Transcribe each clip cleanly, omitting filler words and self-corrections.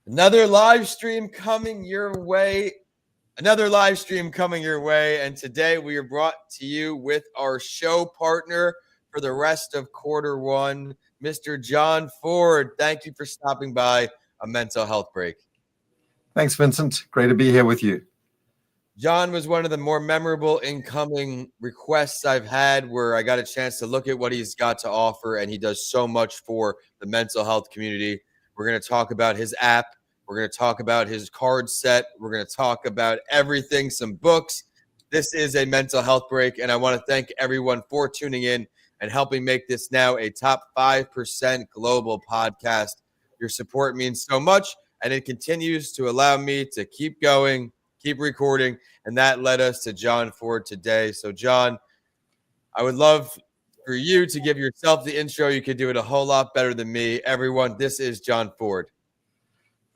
Another live stream coming your way. Another live stream coming your way. And today we are brought to you with our show partner for the rest of quarter one, Mr. John Ford. Thank you for stopping by a mental health break. Thanks, Vincent. Great to be here with you. John was one of the more memorable incoming requests I've had where I got a chance to look at what he's got to offer, and he does so much for the mental health community. We're going to talk about his app. We're going to talk about his card set. We're going to talk about everything, some books. This is a mental health break, and I want to thank everyone for tuning in and helping make this now a top 5% global podcast. Your support means so much, and it continues to allow me to keep going, keep recording, and that led us to John Ford today. So, John, I would love for you to give yourself the intro. You could do it a whole lot better than me. Everyone, this is John Ford.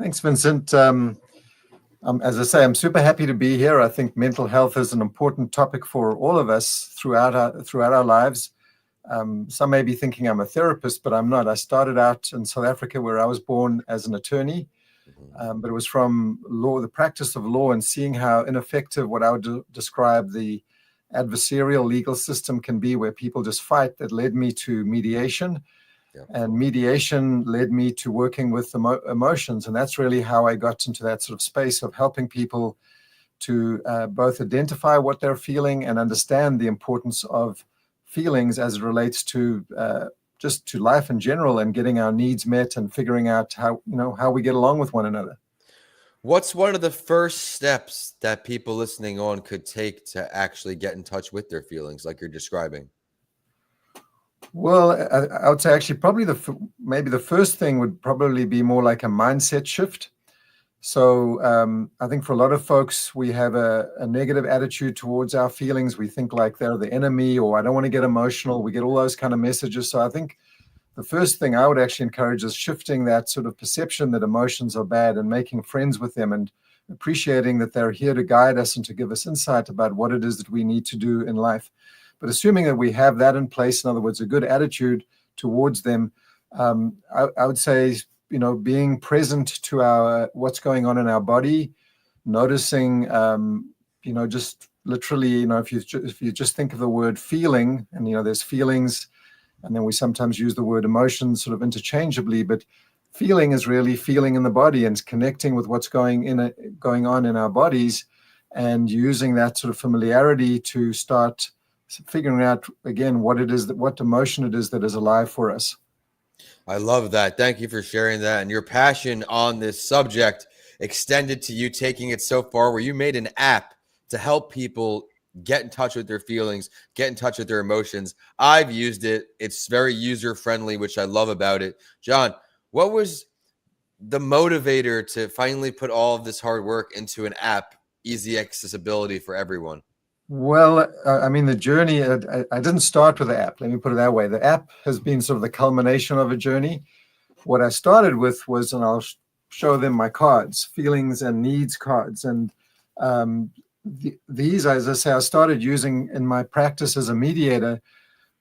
Thanks, Vincent. As I say, I'm super happy to be here. I think mental health is an important topic for all of us throughout our lives. Some may be thinking I'm a therapist, but I'm not. I started out in South Africa, where I was born, as an attorney. But it was from law, the practice of law, and seeing how ineffective what I would describe the adversarial legal system can be, where people just fight, that led me to mediation. Yep. And mediation led me to working with emotions. And that's really how I got into that sort of space of helping people to both identify what they're feeling and understand the importance of feelings as it relates to just to life in general, and getting our needs met and figuring out how we get along with one another. What's one of the first steps that people listening on could take to actually get in touch with their feelings, like you're describing? Well, I would say actually probably maybe the first thing would probably be more like a mindset shift. So I think for a lot of folks, we have a negative attitude towards our feelings. We think like they're the enemy, or I don't want to get emotional. We get all those kind of messages. So I think the first thing I would actually encourage is shifting that sort of perception that emotions are bad, and making friends with them, and appreciating that they're here to guide us and to give us insight about what it is that we need to do in life. But assuming that we have that in place, in other words, a good attitude towards them, I would say, being present to what's going on in our body, noticing, just literally, if you just think of the word feeling, and there's feelings, and then we sometimes use the word emotions sort of interchangeably, but feeling is really feeling in the body and connecting with what's going on in our bodies, and using that sort of familiarity to start figuring out again what emotion it is that is alive for us. I love that. Thank you for sharing that. And your passion on this subject extended to you taking it so far where you made an app to help people get in touch with their feelings, get in touch with their emotions. I've used it. It's very user-friendly, which I love about it. John, what was the motivator to finally put all of this hard work into an app, easy accessibility for everyone? Well, I mean, the journey, I didn't start with the app. Let me put it that way. The app has been sort of the culmination of a journey. What I started with was, and I'll show them my cards, feelings and needs cards. And these, as I say, I started using in my practice as a mediator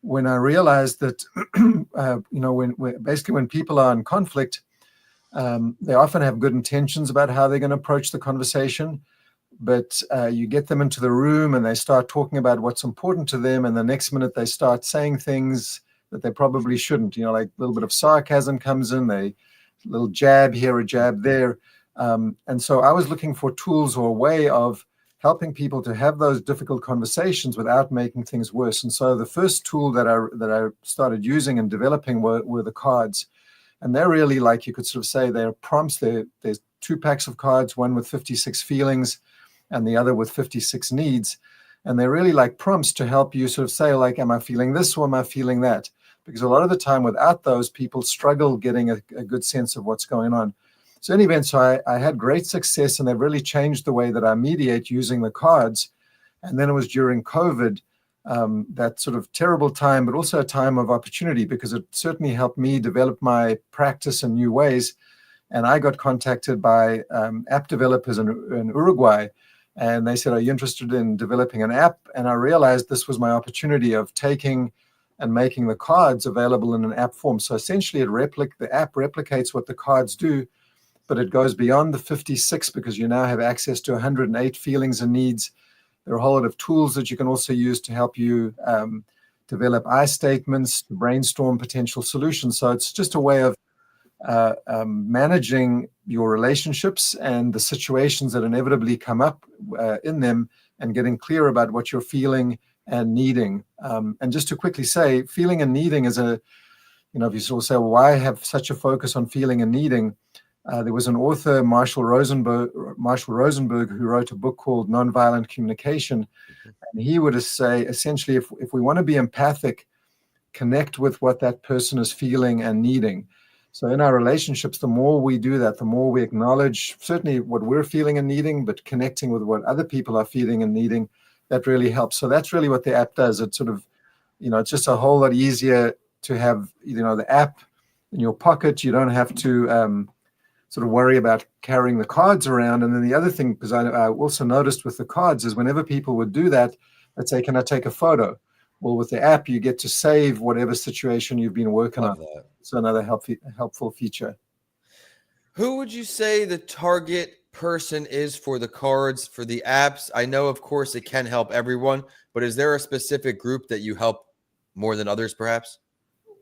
when I realized that, when people are in conflict, they often have good intentions about how they're going to approach the conversation. But you get them into the room and they start talking about what's important to them, and the next minute they start saying things that they probably shouldn't. Like a little bit of sarcasm comes in, a little jab here, a jab there. And so I was looking for tools or a way of helping people to have those difficult conversations without making things worse. And so the first tool that I started using and developing were the cards. And they're really, like you could sort of say, they're prompts. There's 2 packs of cards, one with 56 feelings and the other with 56 needs. And they're really like prompts to help you sort of say, like, am I feeling this or am I feeling that? Because a lot of the time without those, people struggle getting a good sense of what's going on. So in any event, so I had great success, and they've really changed the way that I mediate using the cards. And then it was during COVID, that sort of terrible time, but also a time of opportunity, because it certainly helped me develop my practice in new ways. And I got contacted by app developers in Uruguay. And they said, are you interested in developing an app? And I realized this was my opportunity of taking and making the cards available in an app form. So essentially, the app replicates what the cards do, but it goes beyond the 56 because you now have access to 108 feelings and needs. There are a whole lot of tools that you can also use to help you develop I statements, to brainstorm potential solutions. So it's just a way of managing your relationships and the situations that inevitably come up in them, and getting clear about what you're feeling and needing. And just to quickly say, feeling and needing is if you sort of say, well, why have such a focus on feeling and needing? There was an author, Marshall Rosenberg, who wrote a book called Nonviolent Communication. And he would say, essentially, if we want to be empathic, connect with what that person is feeling and needing. So in our relationships, the more we do that, the more we acknowledge certainly what we're feeling and needing, but connecting with what other people are feeling and needing, that really helps. So that's really what the app does. It sort of, it's just a whole lot easier to have, the app in your pocket. You don't have to sort of worry about carrying the cards around. And then the other thing, because I also noticed with the cards, is whenever people would do that, let's say, can I take a photo? Well, with the app, you get to save whatever situation you've been working on. It's another helpful feature. Who would you say the target person is for the cards, for the apps? I know, of course, it can help everyone, but is there a specific group that you help more than others, perhaps?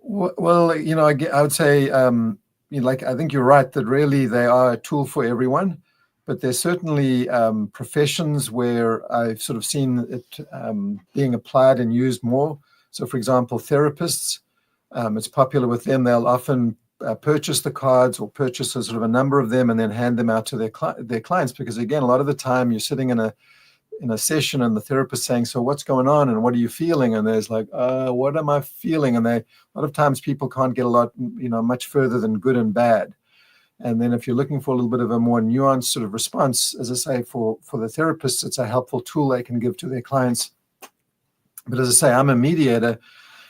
Well, I would say, I think you're right that really they are a tool for everyone. But there's certainly professions where I've sort of seen it being applied and used more. So, for example, therapists, it's popular with them. They'll often purchase the cards or purchase a sort of a number of them and then hand them out to their clients. Because, again, a lot of the time you're sitting in a session and the therapist saying, so what's going on and what are you feeling? And there's like, what am I feeling? And a lot of times people can't get much further than good and bad. And then if you're looking for a little bit of a more nuanced sort of response, as I say, for the therapists, it's a helpful tool they can give to their clients. But as I say, I'm a mediator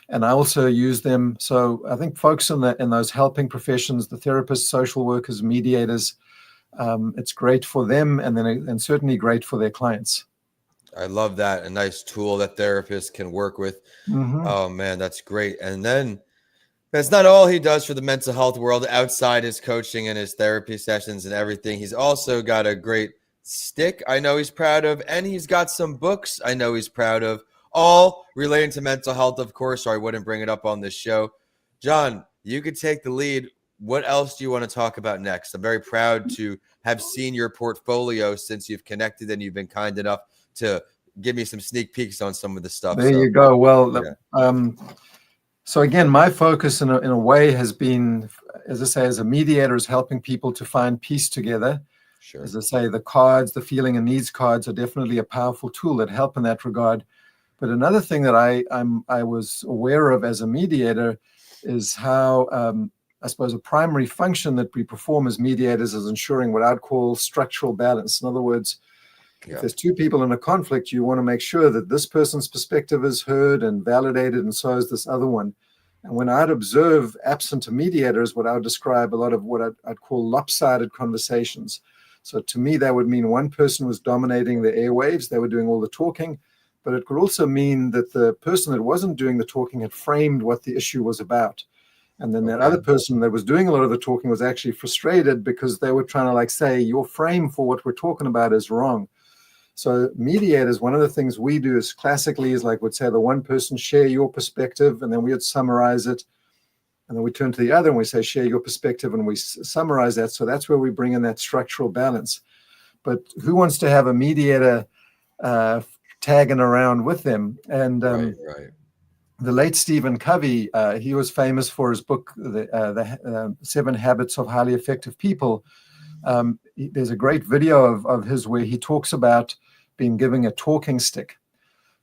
and I also use them. So I think folks in those helping professions, the therapists, social workers, mediators, it's great for them and certainly great for their clients. I love that. A nice tool that therapists can work with. Mm-hmm. Oh, man, that's great. And then that's not all he does for the mental health world outside his coaching and his therapy sessions and everything. He's also got a great stick I know he's proud of, and he's got some books I know he's proud of, all relating to mental health, of course, or I wouldn't bring it up on this show. John, you could take the lead. What else do you want to talk about next? I'm very proud to have seen your portfolio since you've connected and you've been kind enough to give me some sneak peeks on some of the stuff. There you go. Well, yeah. So again, my focus in a way has been, as I say, as a mediator, is helping people to find peace together. Sure. As I say, the cards, the feeling and needs cards are definitely a powerful tool that help in that regard. But another thing that I was aware of as a mediator is how, I suppose, a primary function that we perform as mediators is ensuring what I'd call structural balance. In other words, if there's two people in a conflict, you want to make sure that this person's perspective is heard and validated, and so is this other one. And when I'd observe absent a mediator is what I would describe a lot of what I'd call lopsided conversations. So to me, that would mean one person was dominating the airwaves. They were doing all the talking. But it could also mean that the person that wasn't doing the talking had framed what the issue was about. And then that other person that was doing a lot of the talking was actually frustrated because they were trying to say, your frame for what we're talking about is wrong. So mediators, one of the things we do is classically is would say the one person share your perspective, and then we would summarize it. And then we turn to the other and we say, share your perspective, and we summarize that. So that's where we bring in that structural balance. But who wants to have a mediator tagging around with them? And right. The late Stephen Covey, he was famous for his book, The 7 Habits of Highly Effective People. There's a great video of his where he talks about being given a talking stick.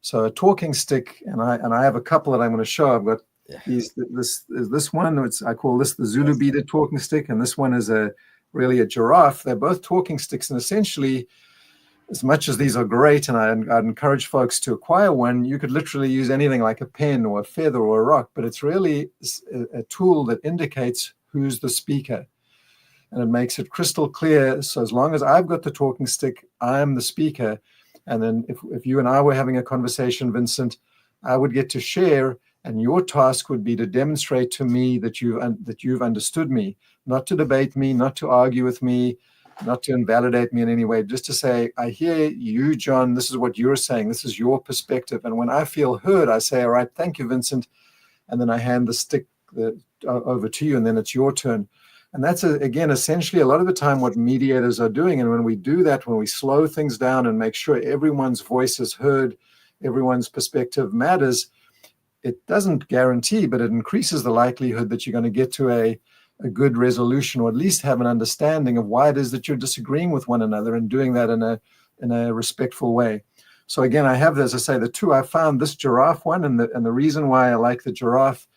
So a talking stick, and I have a couple that I'm going to show. I've got this one. I call this the Zulu beaded talking stick, and this one is really a giraffe. They're both talking sticks, and essentially, as much as these are great, and I'd encourage folks to acquire one, you could literally use anything like a pen or a feather or a rock, but it's really a tool that indicates who's the speaker. And it makes it crystal clear. So as long as I've got the talking stick, I'm the speaker. And then if you and I were having a conversation, Vincent, I would get to share. And your task would be to demonstrate to me that you've understood me, not to debate me, not to argue with me, not to invalidate me in any way, just to say, I hear you, John, this is what you're saying, this is your perspective. And when I feel heard, I say, all right, thank you, Vincent. And then I hand the stick over to you, and then it's your turn. And that's, again, essentially a lot of the time what mediators are doing. And when we do that, when we slow things down and make sure everyone's voice is heard, everyone's perspective matters, it doesn't guarantee, but it increases the likelihood that you're going to get to a good resolution, or at least have an understanding of why it is that you're disagreeing with one another, and doing that in a respectful way. So again, I have, as I say, the two. I found this giraffe one, and the reason why I like the giraffe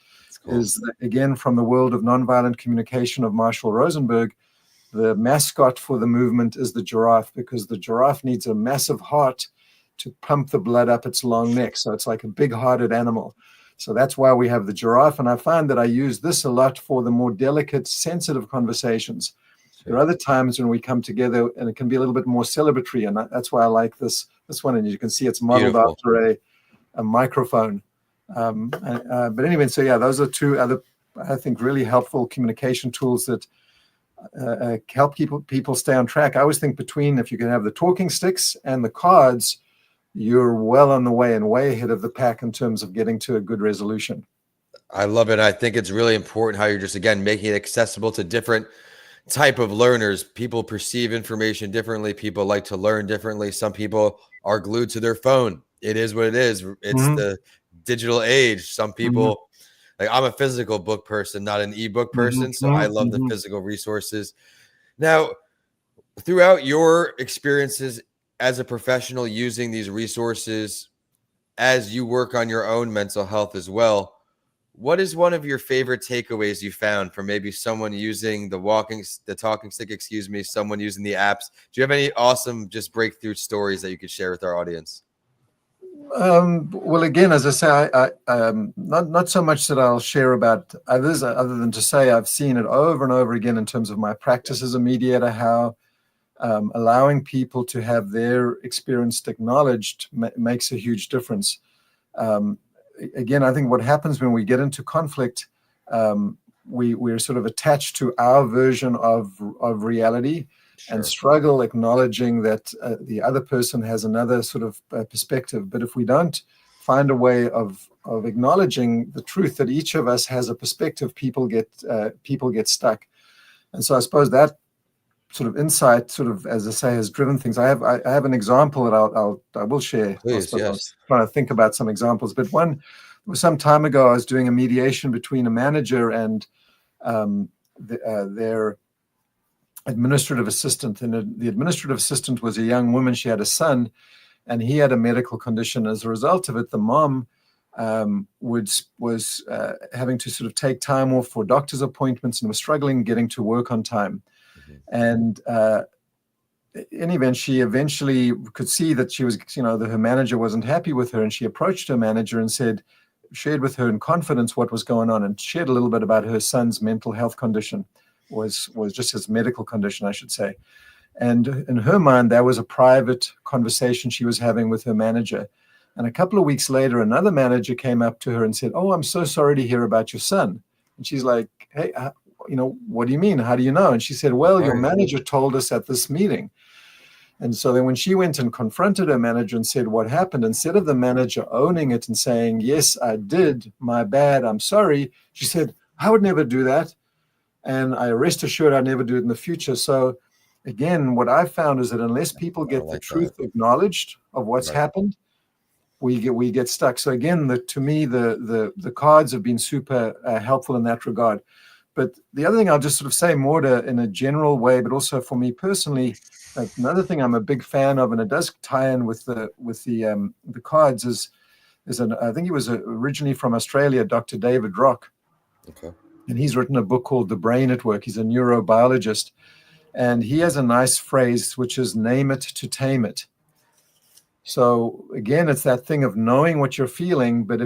is, again, from the world of nonviolent communication of Marshall Rosenberg. The mascot for the movement is the giraffe, because the giraffe needs a massive heart to pump the blood up its long neck. So it's like a big-hearted animal. So that's why we have the giraffe. And I find that I use this a lot for the more delicate, sensitive conversations. There are other times when we come together and it can be a little bit more celebratory. And that's why I like this one. And you can see it's modeled after a microphone. But anyway, so yeah, those are two other, I think, really helpful communication tools that help people stay on track. I always think between, if you can have the talking sticks and the cards, you're well on the way and way ahead of the pack in terms of getting to a good resolution. I love it. I think it's really important how you're just, again, making it accessible to different type of learners. People perceive information differently. People like to learn differently. Some people are glued to their phone. It is what it is. It's the digital age. Some people, like, I'm a physical book person, not an ebook person. So I love the physical resources. Now, throughout your experiences as a professional using these resources, as you work on your own mental health as well, what is one of your favorite takeaways you found from maybe someone using the talking stick, someone using the apps? Do you have any awesome just breakthrough stories that you could share with our audience? Well, again, as I say, I not so much that I'll share about others, other than to say I've seen it over and over again in terms of my practice as a mediator, how allowing people to have their experience acknowledged makes a huge difference. Again, I think what happens when we get into conflict, we're sort of attached to our version of reality. Sure. And struggle acknowledging that the other person has another sort of perspective. But if we don't find a way of acknowledging the truth that each of us has a perspective, people get stuck. And so I suppose that sort of insight, sort of, as I say, has driven things. I have an example that I will share. Please, yes. I was trying to think about some examples, but one was some time ago. I was doing a mediation between a manager and their administrative assistant, and the administrative assistant was a young woman. She had a son, and he had a medical condition. As a result of it, the mom was having to sort of take time off for doctor's appointments and was struggling getting to work on time. And in any event, she eventually could see that she was, that her manager wasn't happy with her, and she approached her manager and shared with her in confidence what was going on, and shared a little bit about her son's mental health condition. Was just his medical condition, I should say. And in her mind, that was a private conversation she was having with her manager. And a couple of weeks later, another manager came up to her and said, "Oh, I'm so sorry to hear about your son." And she's like, "Hey, what do you mean? How do you know?" And she said, "Well, your manager told us at this meeting." And so then when she went and confronted her manager and said what happened, instead of the manager owning it and saying, "Yes, I did, my bad, I'm sorry," she said, "I would never do that. And I rest assured I'd never do it in the future." So again, what I found is that unless people get the truth acknowledged of what's happened, we get stuck. So again, to me, the cards have been super helpful in that regard. But the other thing I'll just sort of say more in a general way, but also for me personally, another thing I'm a big fan of, and it does tie in with the cards, is I think he was originally from Australia, Dr. David Rock. Okay. And he's written a book called The Brain at Work. He's a neurobiologist. And he has a nice phrase, which is "name it to tame it." So again, it's that thing of knowing what you're feeling, but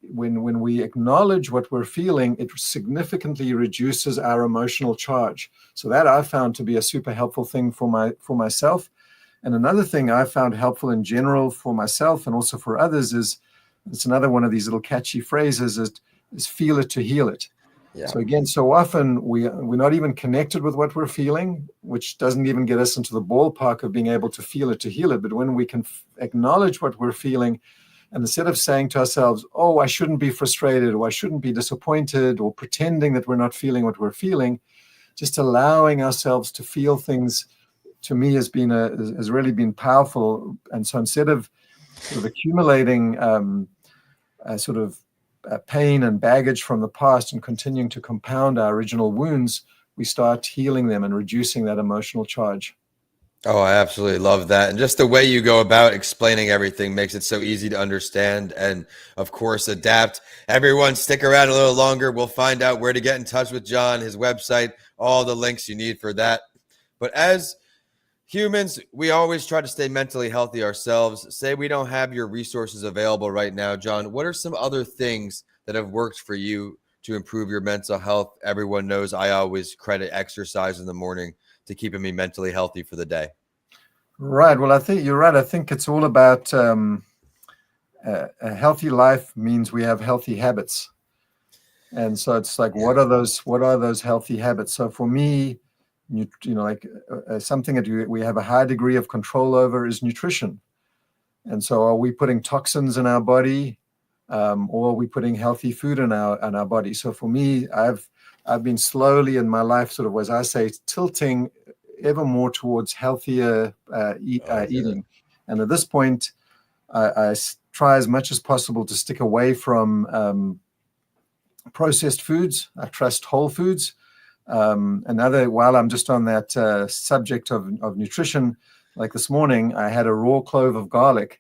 when we acknowledge what we're feeling, it significantly reduces our emotional charge. So that I found to be a super helpful thing for myself. And another thing I found helpful in general for myself and also for others is It's another one of these little catchy phrases is feel it to heal it. Yeah. So again, so often we're not even connected with what we're feeling, which doesn't even get us into the ballpark of being able to feel it to heal it. But when we can acknowledge what we're feeling, and instead of saying to ourselves, oh, I shouldn't be frustrated, or I shouldn't be disappointed, or pretending that we're not feeling what we're feeling, just allowing ourselves to feel things, to me, has really been powerful. And so instead of sort of accumulating pain and baggage from the past and continuing to compound our original wounds, we start healing them and reducing that emotional charge. Oh, I absolutely love that. And just the way you go about explaining everything makes it so easy to understand and, of course, adapt. Everyone, stick around a little longer. We'll find out where to get in touch with John, his website, all the links you need for that. But as humans, we always try to stay mentally healthy ourselves. Say we don't have your resources available right now, John. What are some other things that have worked for you to improve your mental health? Everyone knows I always credit exercise in the morning to keeping me mentally healthy for the day. Right. Well, I think you're right. I think it's all about a healthy life means we have healthy habits. And so it's like, what are those healthy habits? So for me, something that we have a high degree of control over is nutrition. And so are we putting toxins in our body, or are we putting healthy food in our body? So for me, I've been slowly in my life, sort of, as I say, tilting ever more towards healthier eating. And at this point, I try as much as possible to stick away from processed foods. I trust whole foods. While I'm just on that subject of nutrition, like this morning, I had a raw clove of garlic.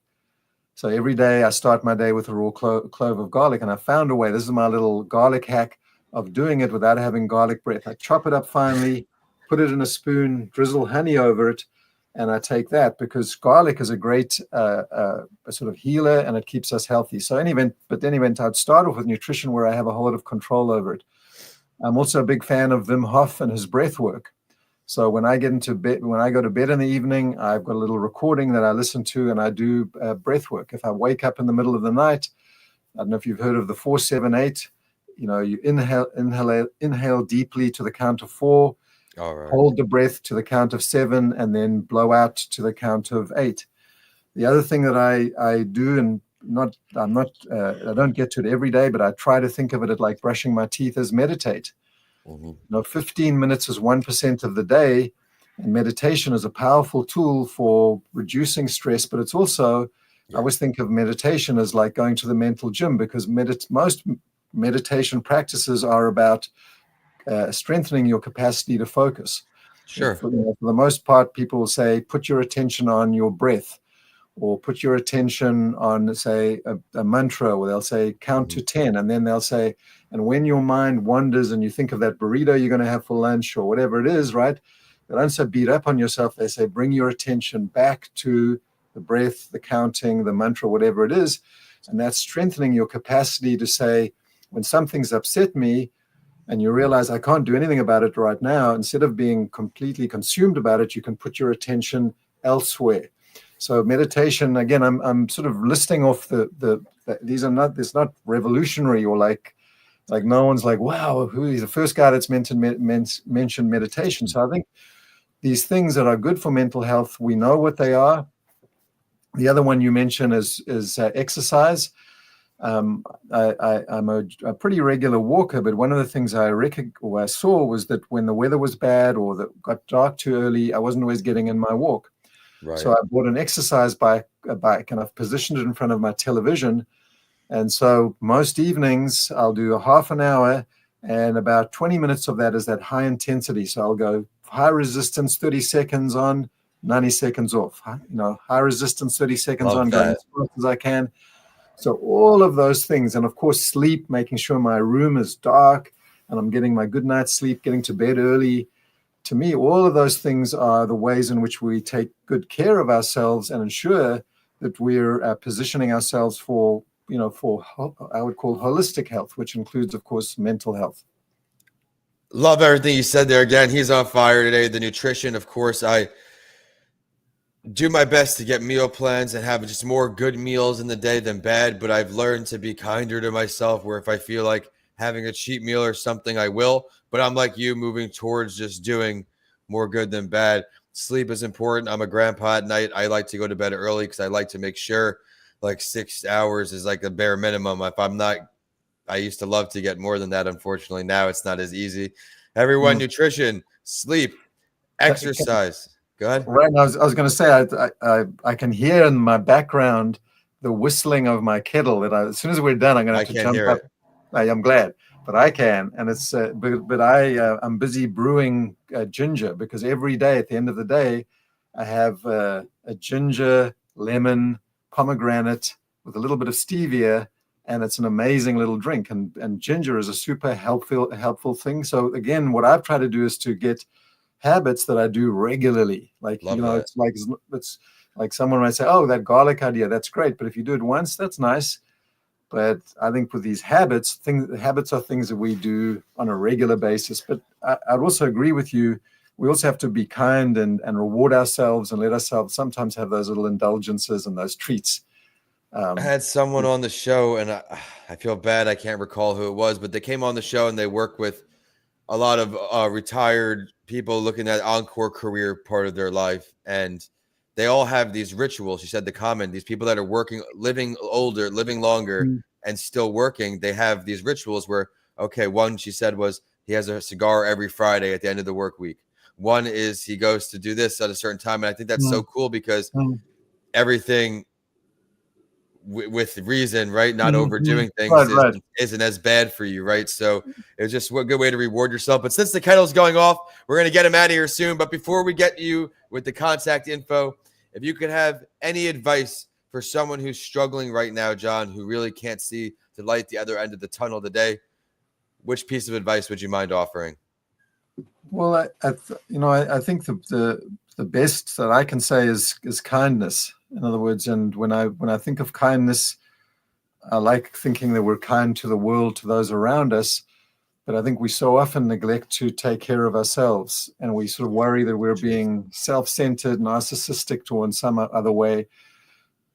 So every day I start my day with a raw clove of garlic, and I found a way. This is my little garlic hack of doing it without having garlic breath. I chop it up finely, put it in a spoon, drizzle honey over it, and I take that because garlic is a great sort of healer, and it keeps us healthy. So I'd start off with nutrition where I have a whole lot of control over it. I'm also a big fan of Wim Hof and his breath work. So when I go to bed in the evening, I've got a little recording that I listen to, and I do breath work. If I wake up in the middle of the night, I don't know if you've heard of the 4-7-8. You inhale deeply to the count of 4, all right, hold the breath to the count of 7, and then blow out to the count of 8. The other thing that I do, and I don't get to it every day, but I try to think of it like brushing my teeth, is meditate. 15 minutes is 1% of the day, and meditation is a powerful tool for reducing stress. But it's also, I always think of meditation as like going to the mental gym, because most meditation practices are about strengthening your capacity to focus. Sure. For the most part, people will say, put your attention on your breath, or put your attention on, say, a mantra, or they'll say, count to 10. And then they'll say, and when your mind wanders and you think of that burrito you're going to have for lunch or whatever it is, right? They don't say beat up on yourself. They say, bring your attention back to the breath, the counting, the mantra, whatever it is. And that's strengthening your capacity to say, when something's upset me and you realize I can't do anything about it right now, instead of being completely consumed about it, you can put your attention elsewhere. So meditation, again, I'm sort of listing off it's not revolutionary or like no one's like, wow, who's the first guy that's mentioned meditation. So I think these things that are good for mental health, we know what they are. The other one you mentioned is exercise. I'm a pretty regular walker, but one of the things I saw was that when the weather was bad or that got dark too early, I wasn't always getting in my walk. Right. So I bought an exercise bike, and I've positioned it in front of my television. And so most evenings I'll do a half an hour, and about 20 minutes of that is that high intensity. So I'll go high resistance, 30 seconds on, 90 seconds off. High resistance, 30 seconds on, going as fast as I can. So all of those things, and of course sleep, making sure my room is dark and I'm getting my good night's sleep, getting to bed early. To me, all of those things are the ways in which we take good care of ourselves and ensure that we're positioning ourselves for I would call holistic health, which includes, of course, mental health. Love everything you said there. Again, he's on fire today. The nutrition, of course, do my best to get meal plans and have just more good meals in the day than bad, but I've learned to be kinder to myself where if I feel like having a cheat meal or something, I will. But I'm like you, moving towards just doing more good than bad. Sleep is important. I'm a grandpa at night. I like to go to bed early because I like to make sure like 6 hours is like the bare minimum. If I'm not, I used to love to get more than that. Unfortunately, now it's not as easy. Everyone, Mm. nutrition, sleep, exercise. Go ahead. Right. I was going to say, I can hear in my background the whistling of my kettle. As soon as we're done, I'm going to I have to can't jump hear up. it. I'm glad, but I can, and it's I'm busy brewing ginger because every day at the end of the day, I have a ginger, lemon, pomegranate with a little bit of stevia, and it's an amazing little drink. And ginger is a super helpful thing. So again, what I've tried to do is to get habits that I do regularly. Like, Love that. it's like someone might say, "Oh, that garlic idea, that's great," but if you do it once, that's nice. But I think with these habits are things that we do on a regular basis. But I'd also agree with you. We also have to be kind and reward ourselves and let ourselves sometimes have those little indulgences and those treats. I Um, had someone on the show, and I feel bad. I can't recall who it was, but they came on the show and they work with a lot of retired people looking at encore career part of their life, and they all have these rituals. She said the comment: these people that are working, living older, living longer, Mm. and still working, they have these rituals where, okay, one she said was he has a cigar every Friday at the end of the work week. One is he goes to do this at a certain time, and I think that's so Mm. cool because Mm. everything with reason, right? Not Mhm. overdoing things Right, right. isn't as bad for you, right? So it's just a good way to reward yourself. But since the kettle's going off, we're gonna get him out of here soon. But before we get you with the contact info, if you could have any advice for someone who's struggling right now, John, who really can't see the light at the other end of the tunnel today, which piece of advice would you mind offering? Well, I think the best that I can say is kindness. In other words, and when I think of kindness, I like thinking that we're kind to the world, to those around us. But I think we so often neglect to take care of ourselves, and we sort of worry that we're Truth. being self-centered, narcissistic, or in some other way.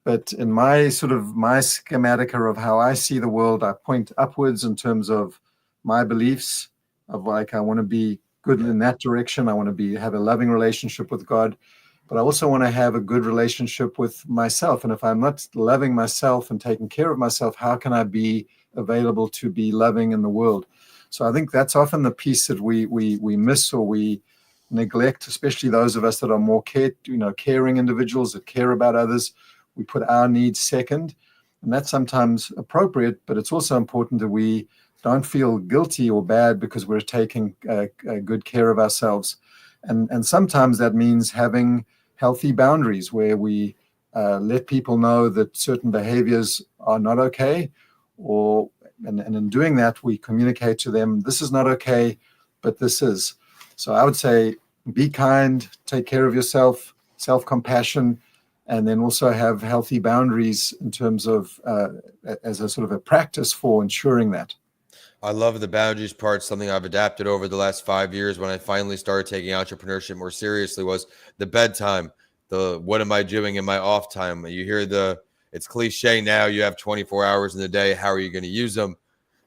But in my schematica of how I see the world, I point upwards in terms of my beliefs of like I want to be good Yeah. in that direction. I want to have a loving relationship with God, but I also want to have a good relationship with myself. And if I'm not loving myself and taking care of myself, how can I be available to be loving in the world? So I think that's often the piece that we miss or we neglect, especially those of us that are more caring individuals that care about others. We put our needs second, and that's sometimes appropriate, but it's also important that we don't feel guilty or bad because we're taking good care of ourselves. And sometimes that means having healthy boundaries where we let people know that certain behaviors are not okay, and in doing that, we communicate to them, this is not okay, but this is. So I would say be kind, take care of yourself, self-compassion, and then also have healthy boundaries in terms of as a sort of a practice for ensuring that. I love the boundaries part. Something I've adapted over the last 5 years when I finally started taking entrepreneurship more seriously was the bedtime. The what am I doing in my off time? You hear it's cliche now, you have 24 hours in the day. How are you going to use them?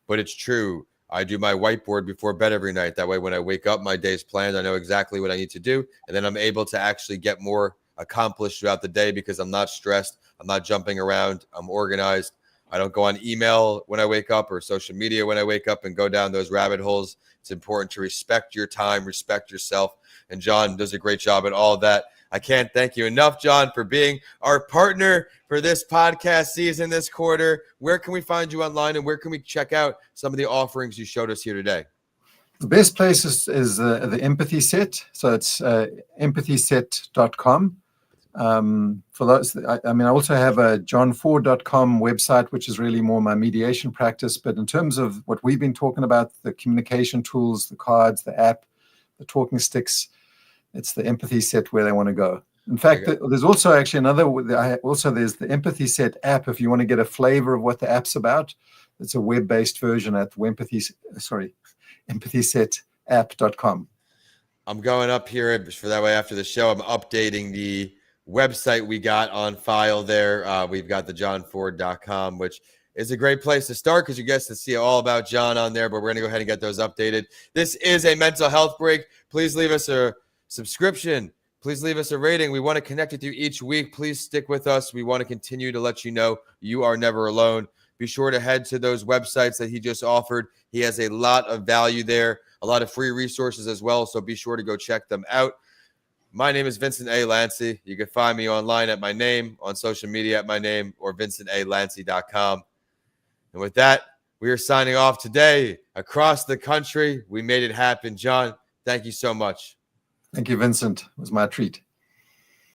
But it's true. I do my whiteboard before bed every night. That way, when I wake up, my day's planned. I know exactly what I need to do. And then I'm able to actually get more accomplished throughout the day because I'm not stressed. I'm not jumping around. I'm organized. I don't go on email when I wake up or social media when I wake up and go down those rabbit holes. It's important to respect your time, respect yourself. And John does a great job at all of that. I can't thank you enough, John, for being our partner for this podcast season this quarter. Where can we find you online and where can we check out some of the offerings you showed us here today? The best place is the Empathy Set. So it's empathyset.com. For those, I also have a johnford.com website, which is really more my mediation practice. But in terms of what we've been talking about, the communication tools, the cards, the app, the talking sticks, it's the Empathy Set where they want to go. In fact, there's also actually there's the Empathy Set app. If you want to get a flavor of what the app's about, it's a web-based version at empathyset.app.com. I'm going up here for that way after the show. I'm updating the website we got on file there. We've got the johnford.com, which is a great place to start because you get to see all about John on there, but we're going to go ahead and get those updated. This is a mental health break. Please leave us a subscription. Please leave us a rating. We want to connect with you each week. Please stick with us. We want to continue to let you know you are never alone. Be sure to head to those websites that he just offered. He has a lot of value there, a lot of free resources as well, so be sure to go check them out. My name is Vincent A. Lancy. You can find me online at my name, on social media at my name, or vincentalancy.com. And with that, we are signing off today across the country. We made it happen. John, thank you so much. Thank you, Vincent. It was my treat.